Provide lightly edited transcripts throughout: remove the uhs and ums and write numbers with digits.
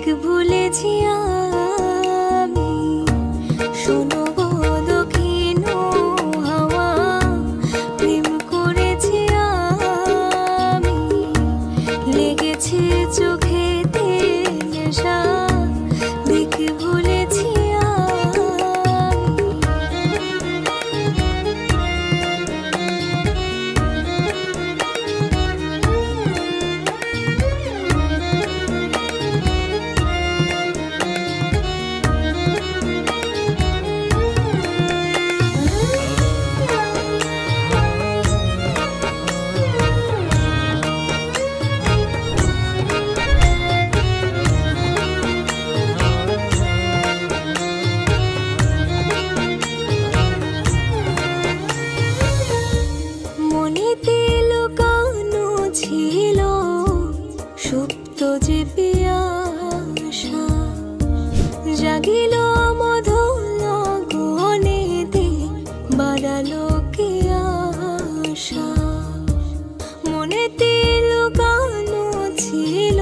দিক ভুলেছি আমি। শোনো গো দক্ষিণ হাওয়া, প্রেম করেছি আমি। লেগেছে চোখেতে নেশা, দিক ভুলেছি ছিল সুপ্ত যে পিয়াসা, জাগিল মধুর গহনেতে, বাড়ালো কে আশা। মনেতে লুকানো ছিল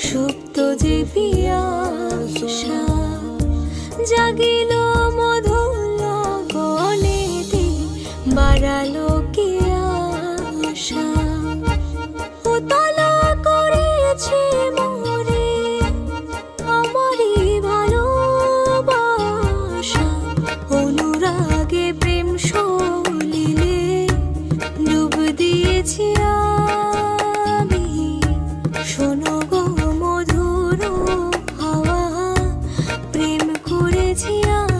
সুপ্ত যে পিয়াসা, জাগিল মধুর গহনেতে, বাড়ালো কে আশা। উতলা করেছে মোরে আমারই ভালোবাসা, অনুরাগে প্রেম সলিলে ডুব দিয়েছি আমি। শোনো গো মধুর হাওয়া, প্রেম করেছি আমি।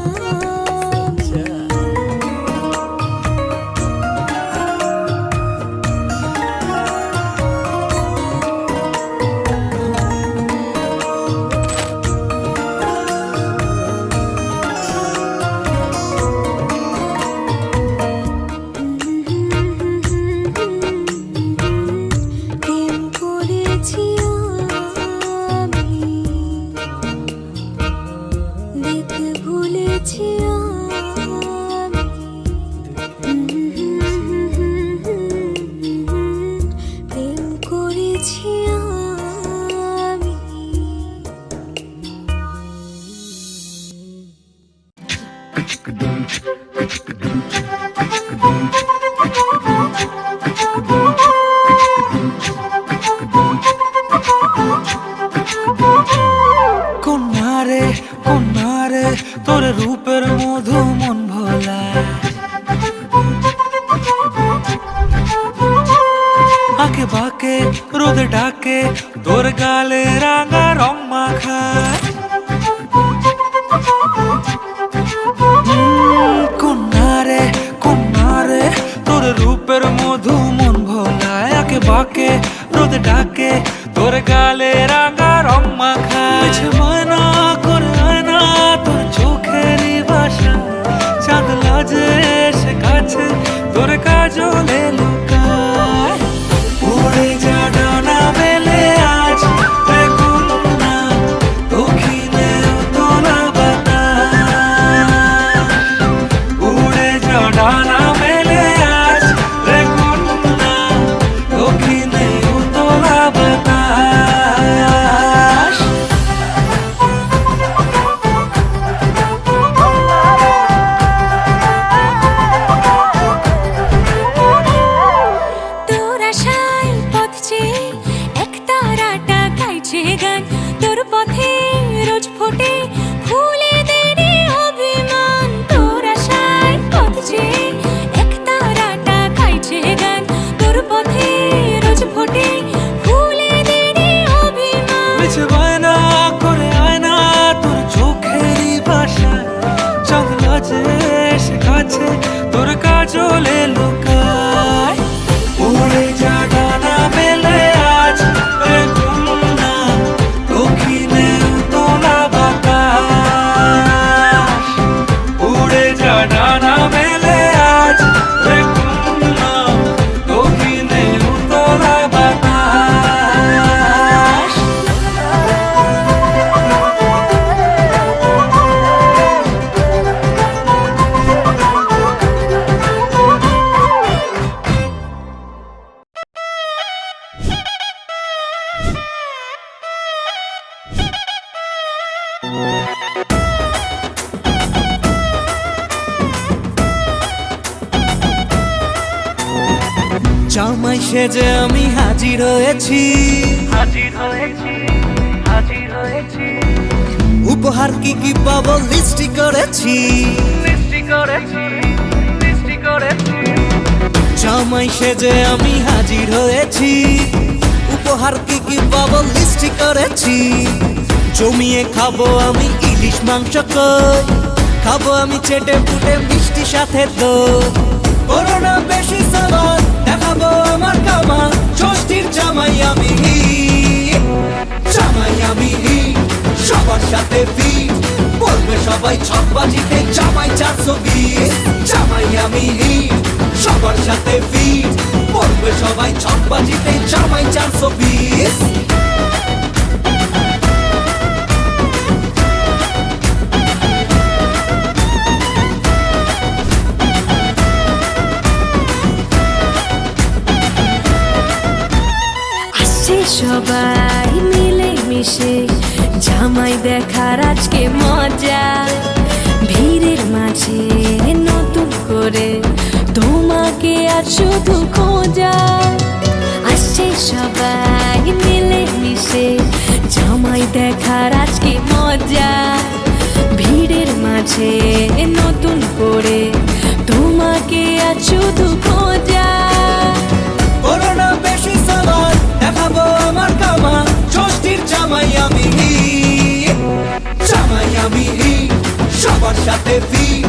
কন্যারে তোর রূপের মধু মন ভোলা, আঁকে বাঁকে রোদে ডাকে তোর গালে রাঙা রং মাখা। কন্যারে তোর রূপের মধু মন ভোলা, আঁকে বাঁকে রোদে ডাকে তোর গালে রাঙা রং মাখা। ময়না করে আয়না তোর চোখেরই ভাষা, চাঁদ লাজে এসে কাছে তোর কাজলে লুকায়। উড়ে যা ডানা মেলে আজ রে কন্যা, দক্ষিণে উতলা বাতাস। উড়ে যা ডানা মেলে আজ রে কন্যা, দক্ষিণে উতলা বাতাস। তোর আশায় পথ চেয়ে এক তারাটা গাইছে গান, তোর পথে রোজ ফোটে ফুলেদের অভিমান। তোর আশায় পথ চেয়ে এক তারাটা গাইছে গান, তোর পথে রোজ ফোটে ফুলেদের অভিমান। বায়না করে আয়না তোর চোখেরই ভাষা, চাঁদ লাজে এসে কাছে তোর কাজলে লুকায়। উড়ে যা ডানা মেলে আজ রে কন্যা, দক্ষিণে উতলা বাতাস। উড়ে যা ডানা মেলে আজ রে কন্যা, দক্ষিণে উতলা বাতাস। সেজে আমি হাজির হয়েছি, উপহার কি কি পাবো লিস্টি করেছি, জামাই সেজে আমি হাজির হয়েছি, উপহার কি কি পাবো লিস্টি করেছি। জমিয়ে খাবো আমি ইলিশ মাংস কই, খাবো আমি চেটে পুটে মিষ্টি সাথে দই। করোনা বেশি সালাদ দেখাবো আমার কামা, ষষ্ঠীর জামাই আমি, জামাই আমি সবার সাথে ফিট, বলবে সবাই ছকবাজিতে জামাই 420। জামাই আমি সবার সাথে ফিট, বলবে সবাই ছকবাজিতে জামাই 420। সবাই মিলে মিশে জামাই দেখার আজকে মজা, ভিড়ের মাঝে নতুন করে তোমাকে আর শুধু খোঁজা। আসছে সবাই মিলে মিশে জামাই দেখার আজকে মজা, ভিড়ের মাঝে নতুন করে তোমাকে আর শুধু খোঁজা। করোনা বেশি সালাদ দেখাবো আমার কামা, ষষ্ঠীর জামাই আমি, জামাই আমি সবার সাথে ফিট,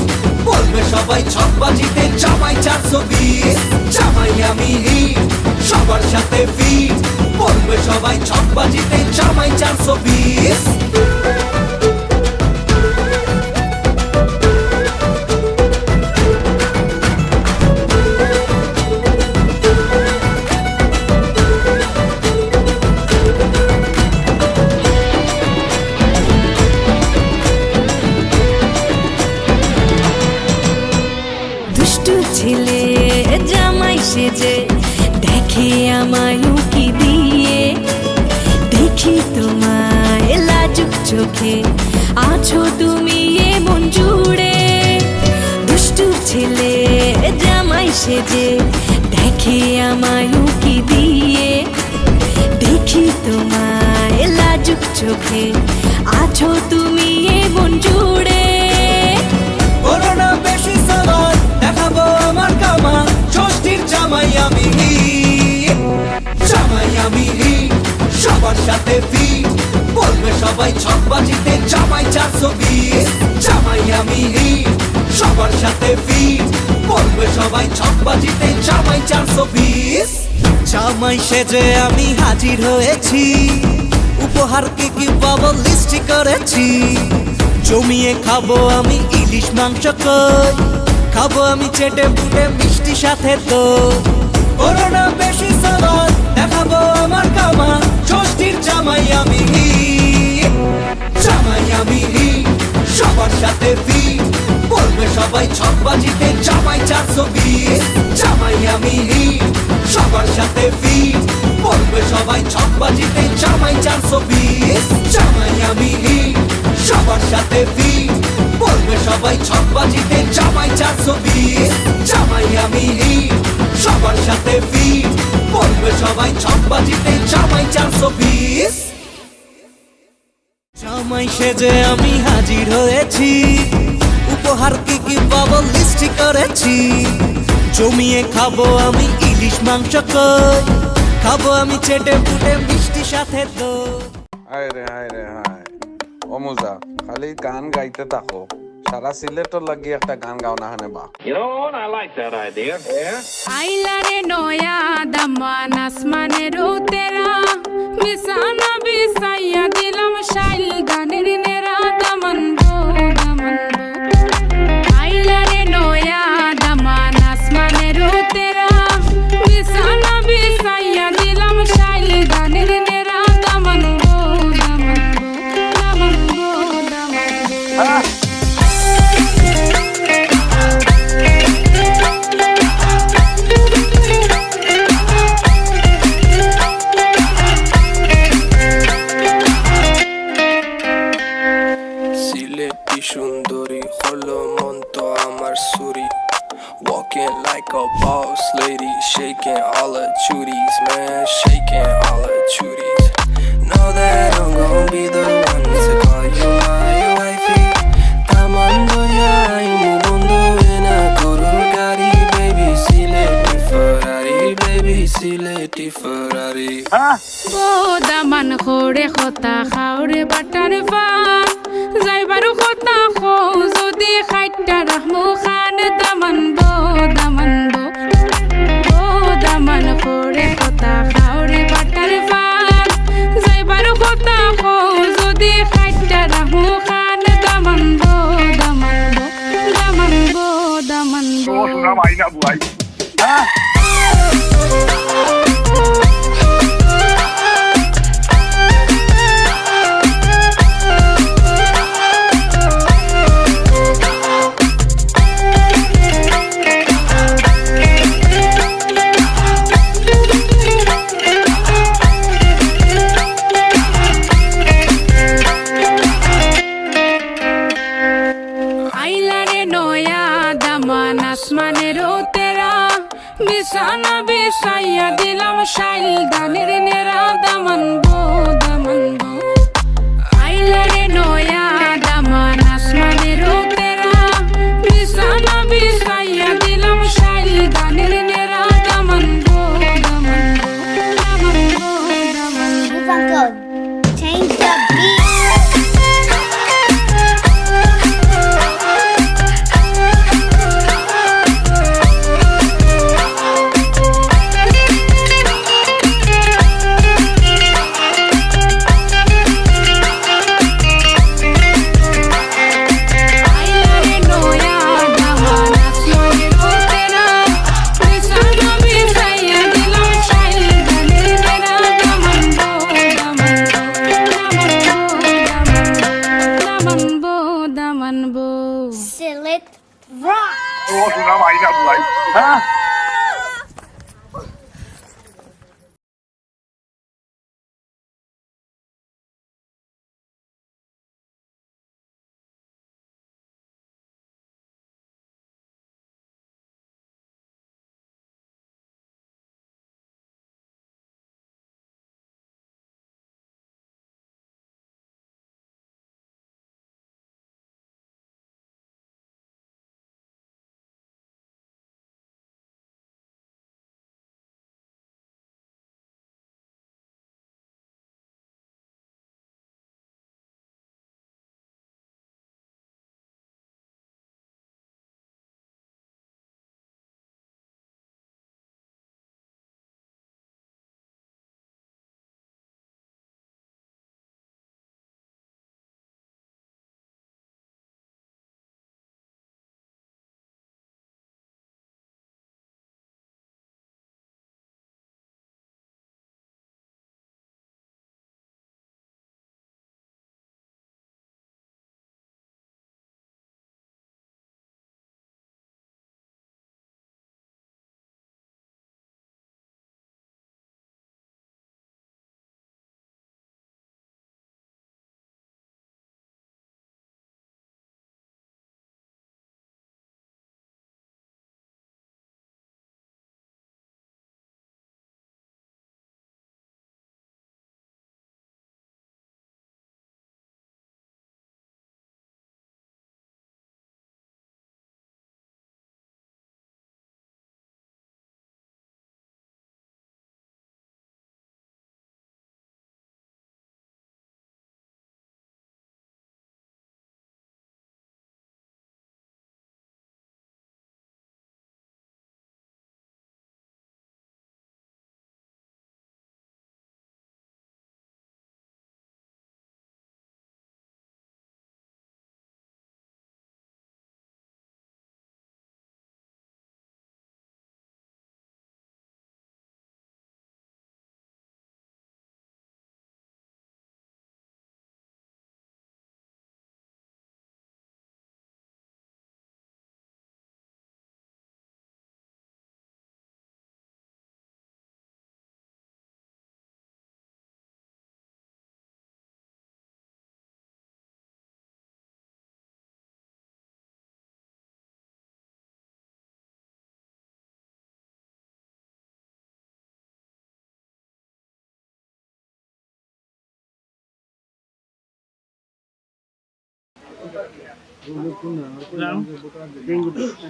বলবে সবাই ছকবাজিতে জামাই 420। জামাই আমি সবার সাথে ফিট, বলবে সবাই ছকবাজিতে জামাই 420। ছেলে জামাই সেজে দেখে আমায় উকি দিয়ে, দেখি তোমায় লাজুক চোখে আছো তুমি এমন জুড়ে। দুষ্টু ছেলে জামাই সেজে দেখে আমায় উকি দিয়ে, দেখি তোমায় লাজুক চোখে আছো তুমি এমন জুড়ে। করোনা বেশি সালাদ দেখাবো আমার কামা, ষষ্ঠীর জামাই আমি, জামাই আমি সবার সাথে ফিট, বলবে সবাই ছকবাজিতে জামাই 420। জামাই আমি সবার সাথে ফিট, বলবে সবাই ছকবাজিতে জামাই 420। জামাই সেজে আমি হাজির হয়েছি, উপহার কি কি পাবো লিস্টি করেছি। জমিয়ে খাবো আমি ইলিশ মাংস কই, খাবো আমি চেটে পুটে মিষ্টি সাথে দই। করোনা বেশি সালাদ দেখাবো আমার কামা, ষষ্ঠীর জামাই আমি, জামাই আমি সবার সাথে ফিট, বলবে সবাই ছকবাজিতে জামাই 420। জামাই আমি সবার সাথে ফিট, বলবে সবাই ছকবাজিতে জামাই 420। জামাই আমি সবার সাথে ফিট, বলবে সবাই ছকবাজিতে জামাই 420। জামাই আমি সবার সাথে ফিট, বলবে সবাই ছকবাজিতে জামাই 420। জামাই সেজে আমি হাজির হয়েছি, উপহার কি কি পাবো লিস্টি করেছি। জমিয়ে খাবো আমি ইলিশ মাংস কই, খাবো আমি চেটে পুটে মিষ্টি সাথে দই। হায় রে হায়, ও মুজা খালি গান গাইতে থাকো, সারা সিলেটর লাগি একটা গান গাও না হানে বা। You know what? I like that idea. Yeah. আইলারে নয়া দামান আসমানের উতেরা, বিছানা বিছাইয়া দিলাম শাইল গানের নেরা, দামান গো দামান গো। আইলারে নয়া দামান আসমানের উতেরা, বিছানা বিছাইয়া দিলাম শাইল গানের নেরা, দামান গো দামান গো, দামান গো দামান গো। দামান খোরে খতা খাওরে বাটার ফান যাইবারু খতা খো যদি খাইটা রাহমু খান দামান দামান খোরে খতা খাওরে বাটার ফান যাইবারু খতা খো যদি খাইটা রাহমু খান দামান শোনা ভাই না বুয়াই বিছানা বিছাইয়া দিলাম শাইল দানের নেরা দামান বো আইলারে নয়া দামান আসমানের তেরা বিছানা বিছাইয়া দিলাম শাইল দানের নেরা দামান বো Change the beat. Select rock. শোনা ভাই না বুয়াই হ্যাঁ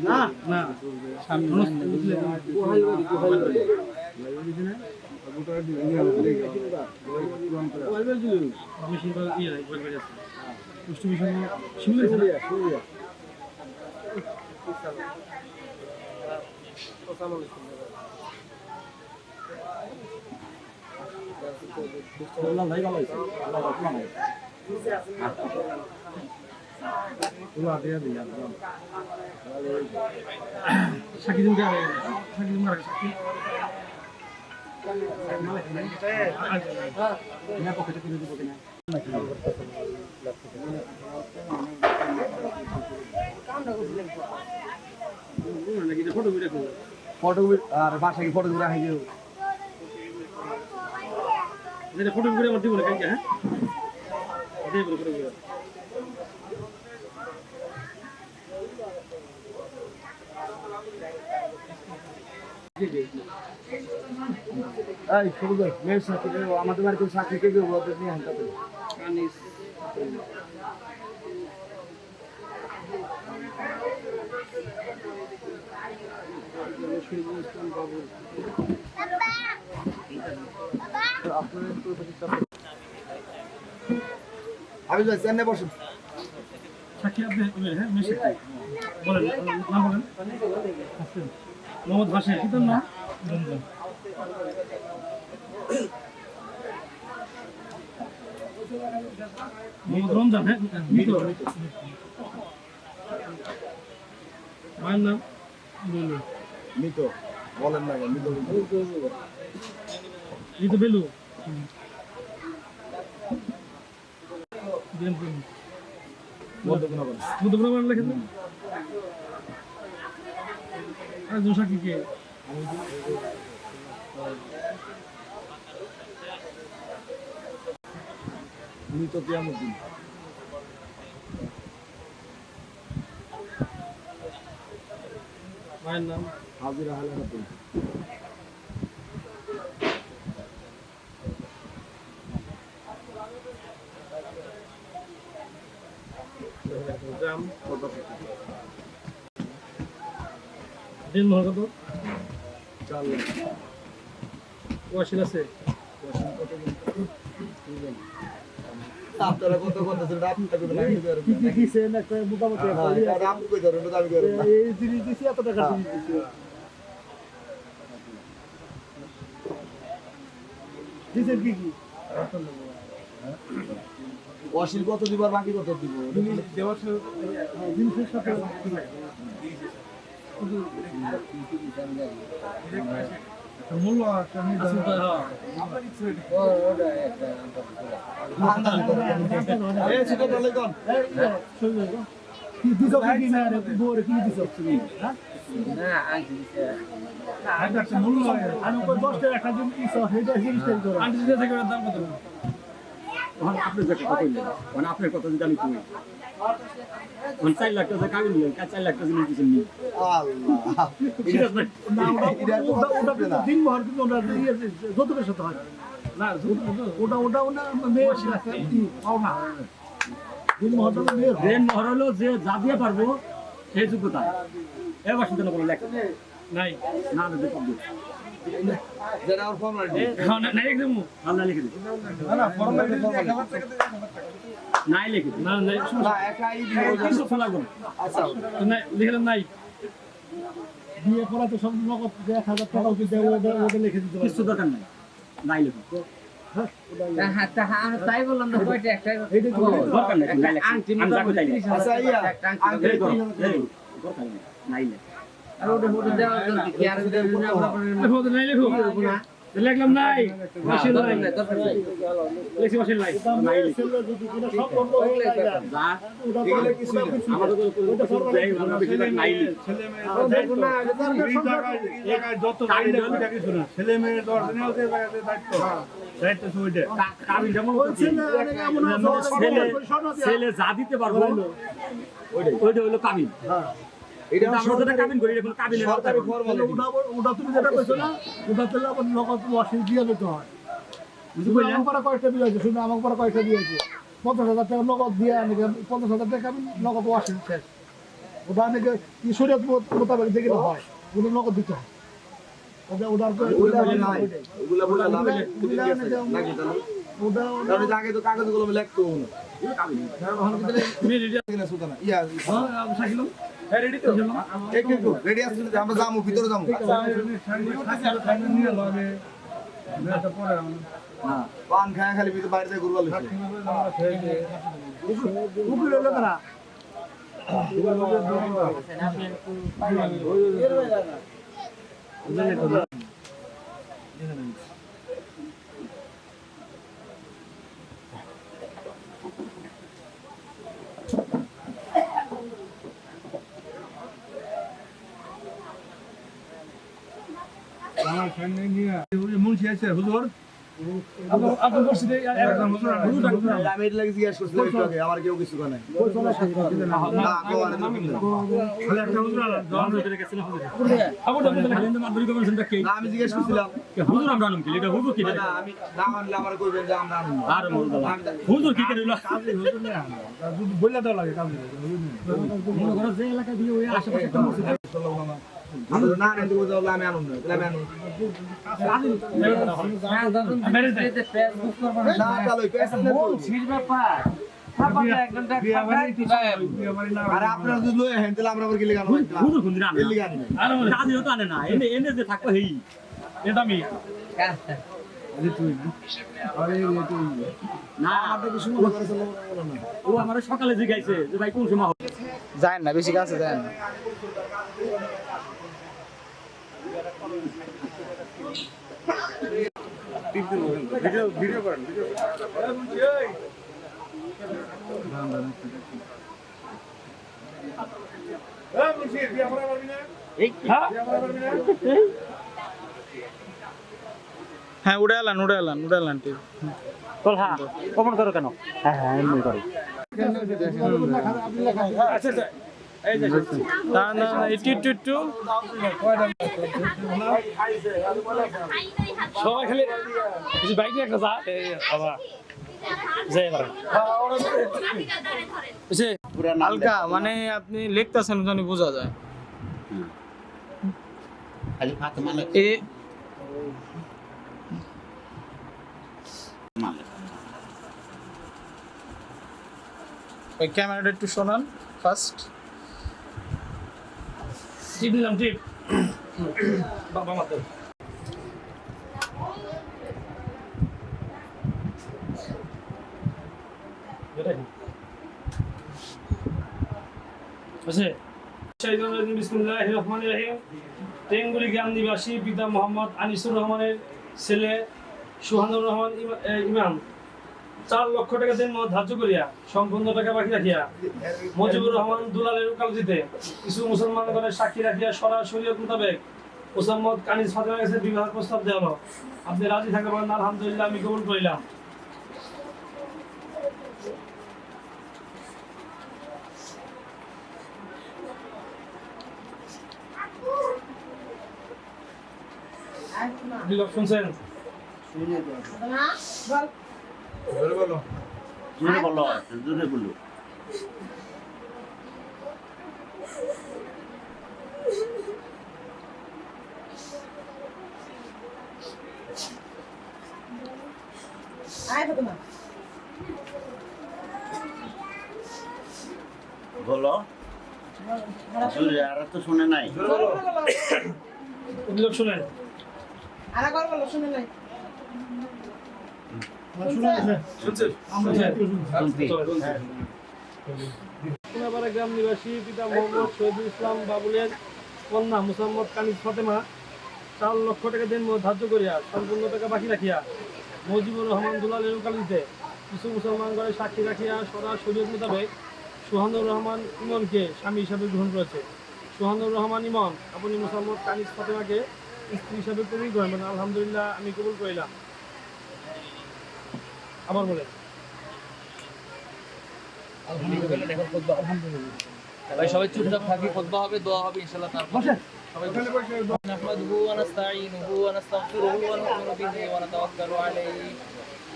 না না সামনে ফটো আর বাসায় ফটো গুলো রাখি দিও এটা ফটো করে আমার দিব না কালকে হ্যাঁ দেই বলে ফটো করে এই শুরু কর মেয়ের সাথে আমাদের বাড়িতে সাথে কে কে বলতে নিয়ে আনতে কানিস আমি যাই চেন্নাই বসুন সাক্ষী আপনি হ্যাঁ মেয়ে সাক্ষী বলেন নাম বলেন মোহাম্মদ ভাসে কি তোর নাম মোহাম্মদ রমজান হ্যাঁ মৃত মায়ের নাম মিত বলেন না মিত মৃত বেলু মধ্যপ্রমাণ লেখেন আর সাক্ষী কে মিত কিয়ামুদ্দিন মায়ের নাম হাজিরা হালাকাতুল গ্রাম দিন মহল কত 4 লাখ ওয়াশিল আছে আপনারা কত করতেছেন আপনারা কত লাগে কি কি দিছেন একটা মোটামুটি দাম কই ধরেন দাম করেন এই জিনিস দিছি এত টাকা জিনিস দিছি দিছেন কি কি ওয়াশিল কত দিবার বাকি কত দিব দেওয়ার জিনিসের সাথে মূল্য একটা আপনার কথা যদি আমি কই 4 লাখ টাকা কাগজ নিলেন 4 লাখ টাকা জিনিস দিচ্ছেন দিন মহর কিন্তু যতটার সাথে হয় না ওটাও না পাও না দিন মহর হলো যে যা দিয়ে পারবো সেই যোগ্যতা এবার শুধু কোনো লেখা নাই না না যেটা আর ফর্মালিটি না একদম আল্লাহ লিখে দিন না ফর্মালিটি নাই লিখে না না একাই কিছু লাগবে আচ্ছা না লিখলেন নাই দিয়ে পড়া তো সব নগদ 1000 টাকা দিয়ে ওটা লিখে দিতে কিছু দরকার নাই নাই লিখো তাই বললাম না কয়টা একটা দরকার নাই আংটি আচ্ছা ইয়া নাই লে আর ওটা দেওয়া দরকার কি আর ওটা নাই লিখো লিখলাম নাই মাসিল নাই লেখি মাসিল নাই নাই সব বন্ধ হয়ে যায় যা ওটা কিছু আমাদের ওটা ফরমালিটি নাই ছেলে মেয়ে যত গাড়ি কিছু না ছেলে মেয়ে অরিজিনাল যে দায়িত্ব দায়িত্ব সুইডে কাবিল যেমন ছেলে যা দিতে পারবো ওইটা হলো কাবিল হ্যাঁ এটা আমরা যেটা কাবিন করি এখন কাবিনের সরকারি ফরমালিটি ওটা তুমি যেটা কইছো না ওটা তেলে আবার নগদ ওয়াশিং দিয়ে দিতে হয় বুঝি কইলেন আমার পরে কয়টা বিল আছে শুনে আমার পরে কয়টা দিয়েছে 50000 টাকা নগদ দিয়ে আনি 50000 টাকা কাবিন নগদ ওয়াশিং শেষ ওটা নাকি কি শরীয়ত মোতাবেক দেখলে হয় ওটা নগদ দিতে হয় ওটা তো ওগুলা নাই ওগুলা বলে লাভ নাকি তাহলে ওটা আগে তো কাগজ গুলো লিখতো না রেডি আছে আমরা যাবো ভিতরে যাবো পান খায় খালি ভিতরে বাইরে ঘুরবা মুন্সি আছে হুজুর আমি এটা লাগে জিজ্ঞাসা করছিলাম একটু আগে আমার কেউ কিছু নাই আমি জিজ্ঞেস করছিলাম হুজুর আমরা নাম কি এটা হুজুর কি না আমি না মানলে আমার কইবেন যে আমরা আর হুজুর কি করে হুজুর না যদি বললা দাও লাগে কাজ মনে করো যে এলাকা দিয়ে ওই আশেপাশে একটা মসজিদ আমি না না দিব দাও আমি আনুন না আমি আনুন না চলো আরে আপনারা যদি লয়ে হেন তাহলে আমরা আবার কি লাগানো হুজুর খুন দিনা আরে কাজ হতো আনে না এনে এনে যে থাকো হেই এটা আমি তুই না আরে তুই না আমাদের কিছু মনে করে চলো না ও আমারে সকালে জিগাইছে যে ভাই কোন সময় যায় না বেশি কাছে যায় না ভিডিও করেন হ্যাঁ উড়ে এলান ঠিক বল হ্যাঁ কমন করো কেন হ্যাঁ হ্যাঁ এমনি করো আচ্ছা আচ্ছা না না একটু সবাই খালি কিছু বাইক নিয়ে একটা যা বাবা যাই এবার হালকা মানে আপনি লিখতেছেন জানি বোঝা যায় এ ওই ক্যামেরাটা একটু শোনান ফার্স্ট টিপ দিলাম টিপ বাবা মাতে বিসমিল্লাহির রহমানির রহিম টেঙ্গুলি গ্রাম নিবাসী পিতা মোহাম্মদ আনিসুর রহমানের ছেলে সুহানুর রহমান ইমাম 4 লক্ষ টাকা দিন ধার্য করিয়া সম্পূর্ণ টাকা বাকি রাখিয়া মুজিবুর রহমান দুলালের উকালতিতে কিছু মুসলমানগণের সাক্ষী রাখিয়া শরীয়ত মোতাবেক মোসাম্মদ কানিজ ফাতেমার কাছে বিবাহ প্রস্তাব দেওয়া হলো। আপনি রাজি থাকলে বলেন আলহামদুলিল্লাহ আমি কবুল করিলাম। শুনছেন বলো আর তো শুনে নাই শুনেন গ্রাম নিবাসী পিতা মোহাম্মদ শহীদুল ইসলাম বাবুলের কন্যা মুসাম্মদ কানিজ ফাতেমা 4 লক্ষ টাকা দিন ধার্য করিয়া সম্পূর্ণ টাকা বাকি রাখিয়া মুজিবুর রহমান দুলালের উকালতিতে কিছু মুসলমানগণের সাক্ষী রাখিয়া শরীয়ত মোতাবেক সুহানুর রহমান ইমনকে স্বামী হিসাবে গ্রহণ করেছে। সুহানুর রহমান ইমন আপনি মুসাম্মদ কানিজ ফাতেমাকে স্ত্রী হিসাবে কবুল করেন। আলহামদুলিল্লাহ আমি কবুল করিলাম। আবার বলেন ভাই সবাই চুপচাপ থাকি, খুতবা হবে, দোয়া হবে ইনশাআল্লাহ। তারপর সবাই নাহমাদুহু ওয়া নাস্তাঈনুহু ওয়া নাস্তাগফিরুহু ওয়া নু'মিনু বিহি ওয়া নাতাওয়াক্কালু আলাইহি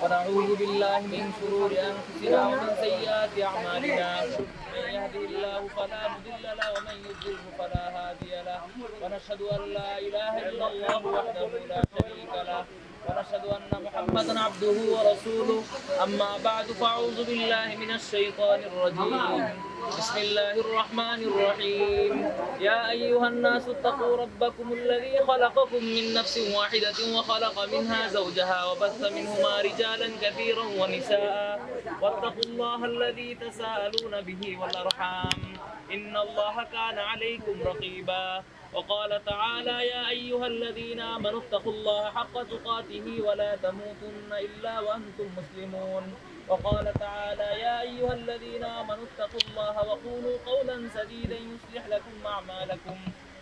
ونعوذ بالله من شرور أنفسنا ومن سيئات أعمالنا من يهده الله فلا مضل له ومن يضلل فلا هادي له ونشهد أن لا إله إلا الله وحده لا شريك له ونشهد أن محمدا عبده ورسوله أما بعد فأعوذ بالله من الشيطان الرجيم بسم الله الرحمن الرحيم يا أيها الناس اتقوا ربكم الذي خلقكم من نفس واحدة وخلق منها زوجها وبث منهما رجالا كثيرا ونساء واتقوا الله الذي تساءلون به والأرحام إن الله كان عليكم رقيبا وقال تعالى يا أيها الذين آمنوا اتقوا الله حق تقاته ولا تموتن إلا وأنتم مسلمون وقال تعالى يا أيها الذين آمنوا اتقوا الله وقولوا قولا سديدا يصلح لكم أعمالكم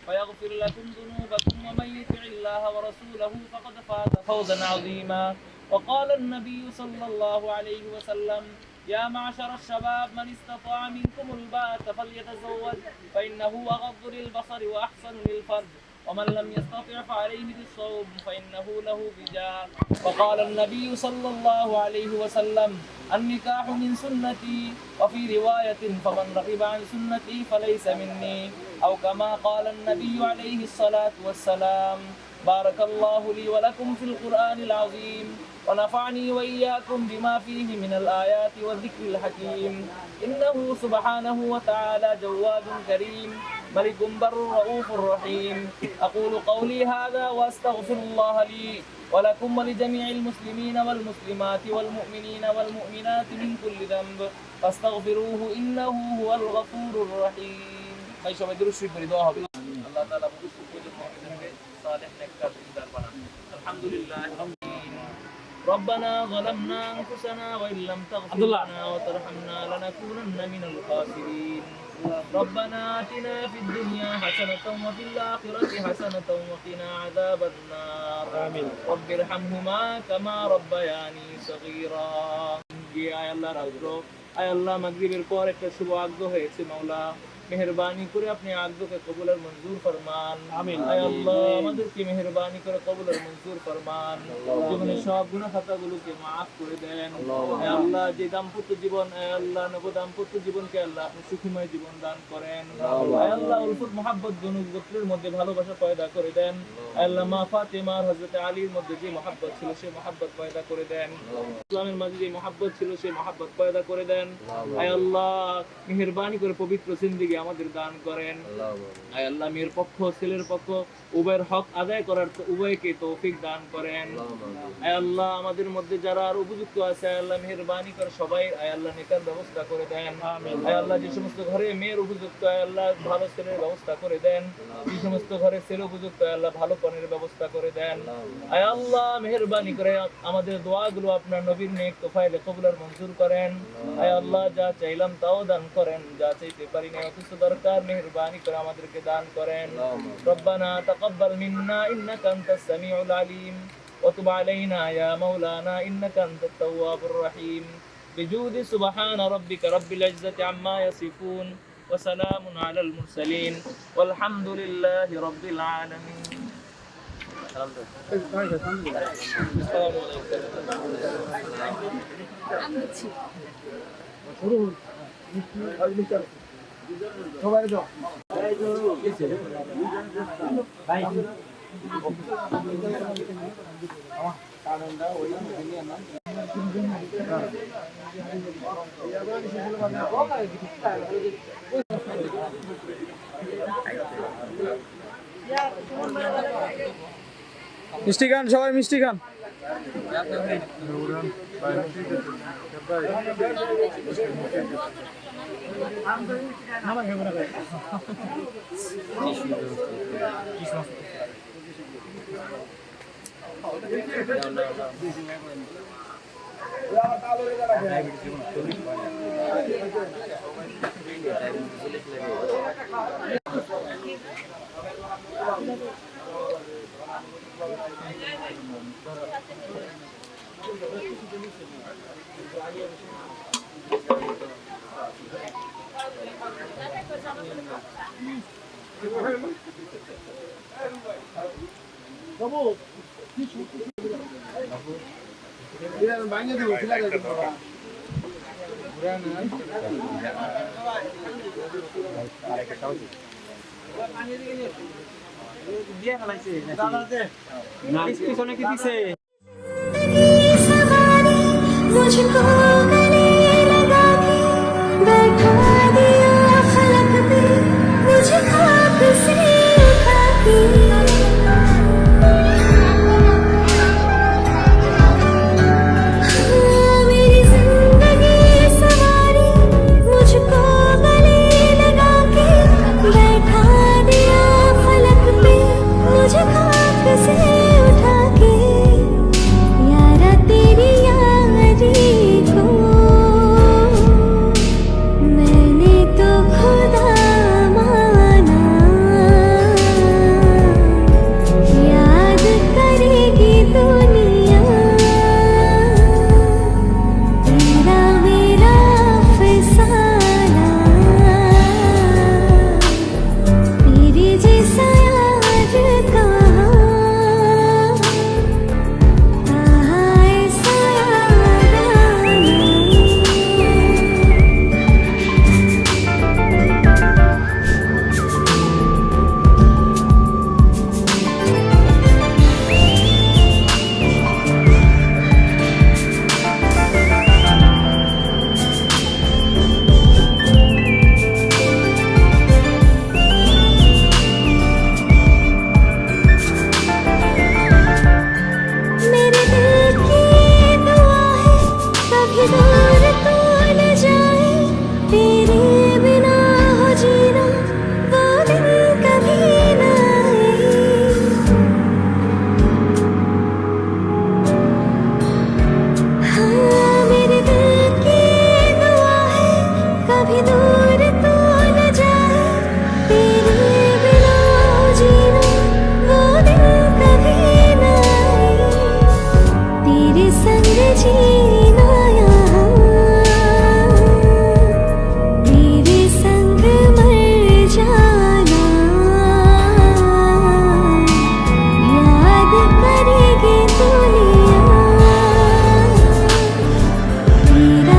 ويغفر لكم ذنوبكم ومن يطع الله ورسوله فقد فاز فوزا عظيما وقال النبي صلى الله عليه وسلم يا معشر الشباب من استطاع منكم الباءة فليتزوج فإنه أغض للبصر وأحسن للفرج ومن لم يستطع فعليه بالصوم فإنه له وجاء وقال النبي صلى الله عليه وسلم النكاح من سنتي وفي رواية فمن رغب عن سنتي فليس مني أو كما قال النبي عليه الصلاة والسلام بارك الله لي ولكم في القرآن العظيم ونفعني وإياكم بما فيه من الآيات والذكر الحكيم إنه سبحانه وتعالى جواد كريم ملك بر رؤوف رحيم أقول قولي هذا وأستغفر الله لي ولكم ولجميع المسلمين والمسلمات والمؤمنين والمؤمنات من كل ذنب فاستغفروه إنه هو الغفور الرحيم أي شباب درس في دعاء الله تعالى صالح نكتب الحمد لله ربنا ظلمنا أنفسنا وإن لم تغفر لنا وترحمنا لنكونن من الخاسرين ربنا آتنا في الدنيا حسنة وفي الآخرة حسنة وقنا عذاب النار آمين رب ارحمهما كما ربياني صغيرا আয় আল্লাহ রাজ্য আয় আল্লাহ মাগরিবের পর একটা শুভ আগ্রহ হয়েছে মাওলা মেহেরবানি করে আপনি আগ্রহকে কবুলের মঞ্জুর ফরমান আমিন আয় আল্লাহ আমাদেরকে মেহেরবানি করে কবুলের মঞ্জুর ফরমান জীবনের সব গুনাহ খাতাগুলোকে maaf করে দেন আয় আল্লাহ যে দাম্পত্য জীবন আয় আল্লাহ নব দাম্পত্য জীবনকে আল্লাহ আপনি সুখময় জীবন দান করেন আয় আল্লাহ উলফত মোহাব্বত গোত্রের মধ্যে ভালোবাসা পয়দা করে দেন আয় আল্লাহ মা ফাতেমার হযরত আলীর মধ্যে যে মোহাব্বত ছিল সেই মোহাব্বত পয়দা করে দেন ইসলামের মাঝে যে মোহাব্বত ছিল সেই মোহাব্বত পয়দা করে দেন আয় আল্লাহ মেহেরবানি করে পবিত্র জিন্দেগি আমাদের দান করেন আয় আল্লাহ মেয়ের পক্ষ ছেলের পক্ষ উভয়ের হক আদায় করার উভয়কে তৌফিক দান করেন আয় আল্লাহ আমাদের মধ্যে যারা আর উপযুক্ত আছে আয় আল্লাহ মেহেরবানি করে সবাই আয় আল্লাহ নেকার ব্যবস্থা করে দেন আয় আল্লাহ যে সমস্ত ঘরে মেয়ের উপযুক্ত আয় আল্লাহ ভালো ছেলের ব্যবস্থা করে দেন যে সমস্ত ঘরে ছেলে উপযুক্ত আয় আল্লাহ ভালো কনের ব্যবস্থা করে দেন আয় আল্লাহ মেহেরবানি করে আমাদের দোয়াগুলো আপনার নবীর নেক তোফায়েলে কবুল আর মঞ্জুর করেন আয় আল্লাহ যা চাইলাম তাও দান করেন যা চাইতে পারি না অথচ দরকার মেহেরবানি করে আমাদেরকে দান করেন রব্বানা তাকাব্বাল মিন্না ইন্নাকা আনতাস সামিউল আলিম ওয়া তুব আলাইনা ইয়া মাওলানা ইন্নাকা আনতাত তাওয়াবুর রহিম বিজুদি সুবহান রাব্বিকা রাব্বিল ইজ্জাতি আম্মা ইয়াসিফুন ওয়া সালামুন আলাল মুরসালিন ওয়ালহামদুলিল্লাহি রাব্বিল আলামিন সবাই দাও ভাই মিষ্টি খান সবাই মিষ্টি খান পিছনে কি দিছে मुझको गले लगा के बैठा दिया फलक पे मुझे खाक से उठा के मेरी जिंदगी सवारी मुझको गले लगा के बैठा दिया फलक पे मुझे खाक से उठा के यारा तेरी यारी को मैंने तो खुदा माना याद करेगी दुनिया तेरा मेरा फसाना तेरे जैसा यार कहाँ ऐसा यार आना मेरे दिल की दुआ है कभी दूर तू न जाए तेरे बिना हो जीना वो दिन कभी न आए हाँ मेरे दिल की दुआ है कभी दूर तू न जाए तेरे बिना हो जीना वो दिन कभी न आए तेरे संग जीना यहाँ तेरे संग मर जाना याद करेगी दुनिया तेरा